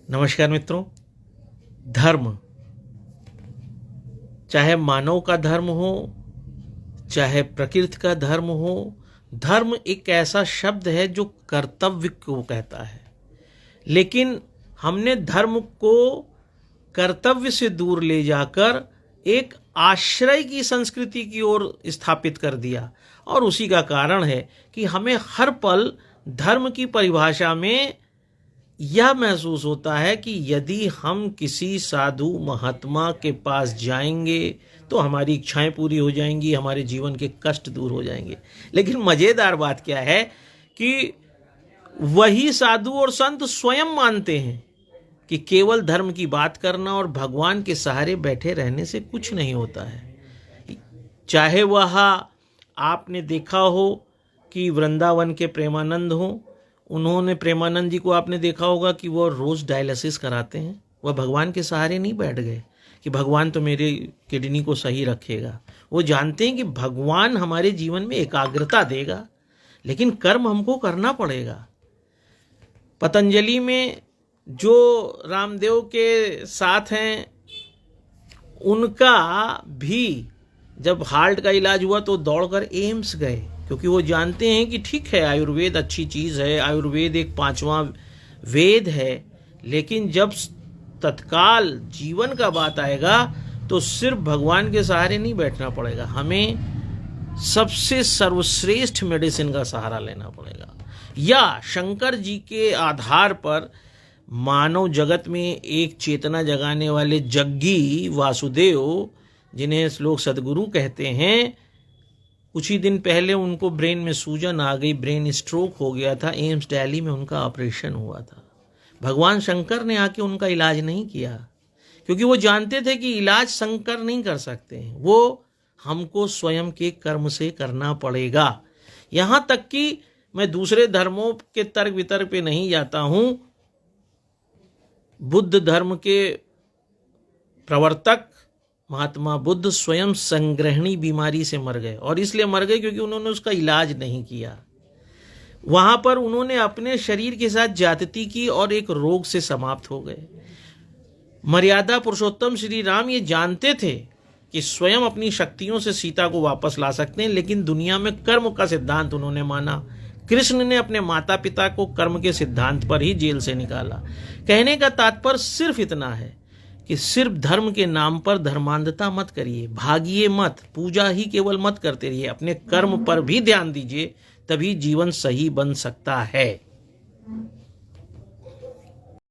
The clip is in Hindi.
नमस्कार मित्रों। धर्म, चाहे मानव का धर्म हो, चाहे प्रकृति का धर्म हो, धर्म एक ऐसा शब्द है जो कर्तव्य को कहता है। लेकिन हमने धर्म को कर्तव्य से दूर ले जाकर एक आश्रय की संस्कृति की ओर स्थापित कर दिया, और उसी का कारण है कि हमें हर पल धर्म की परिभाषा में यह महसूस होता है कि यदि हम किसी साधु महात्मा के पास जाएंगे तो हमारी इच्छाएं पूरी हो जाएंगी, हमारे जीवन के कष्ट दूर हो जाएंगे। लेकिन मजेदार बात क्या है कि वही साधु और संत स्वयं मानते हैं कि केवल धर्म की बात करना और भगवान के सहारे बैठे रहने से कुछ नहीं होता है। चाहे वह आपने देखा हो कि वृंदावन के प्रेमानंद हो, उन्होंने प्रेमानंद जी को आपने देखा होगा कि वो रोज़ डायलिसिस कराते हैं। वह भगवान के सहारे नहीं बैठ गए कि भगवान तो मेरे किडनी को सही रखेगा। वो जानते हैं कि भगवान हमारे जीवन में एकाग्रता देगा, लेकिन कर्म हमको करना पड़ेगा। पतंजलि में जो रामदेव के साथ हैं, उनका भी जब हार्ट का इलाज हुआ तो दौड़कर एम्स गए, क्योंकि वो जानते हैं कि ठीक है, आयुर्वेद अच्छी चीज़ है, आयुर्वेद एक 5वां वेद है, लेकिन जब तत्काल जीवन का बात आएगा तो सिर्फ भगवान के सहारे नहीं बैठना पड़ेगा, हमें सबसे सर्वश्रेष्ठ मेडिसिन का सहारा लेना पड़ेगा। या शंकर जी के आधार पर मानव जगत में एक चेतना जगाने वाले जग्गी वासुदेव, जिन्हें लोग सदगुरु कहते हैं, कुछ ही दिन पहले उनको ब्रेन में सूजन आ गई, ब्रेन स्ट्रोक हो गया था, एम्स दिल्ली में उनका ऑपरेशन हुआ था। भगवान शंकर ने आके उनका इलाज नहीं किया, क्योंकि वो जानते थे कि इलाज शंकर नहीं कर सकते हैं, वो हमको स्वयं के कर्म से करना पड़ेगा। यहाँ तक कि मैं दूसरे धर्मों के तर्क वितर्क पे नहीं जाता हूँ। बुद्ध धर्म के प्रवर्तक महात्मा बुद्ध स्वयं संग्रहणी बीमारी से मर गए, और इसलिए मर गए क्योंकि उन्होंने उसका इलाज नहीं किया। वहां पर उन्होंने अपने शरीर के साथ ज्यादती की और एक रोग से समाप्त हो गए। मर्यादा पुरुषोत्तम श्री राम ये जानते थे कि स्वयं अपनी शक्तियों से सीता को वापस ला सकते हैं, लेकिन दुनिया में कर्म का सिद्धांत उन्होंने माना। कृष्ण ने अपने माता पिता को कर्म के सिद्धांत पर ही जेल से निकाला। कहने का तात्पर्य सिर्फ इतना है कि सिर्फ धर्म के नाम पर धर्मांधता मत करिए, भागिए मत, पूजा ही केवल मत करते रहिए, अपने कर्म पर भी ध्यान दीजिए, तभी जीवन सही बन सकता है।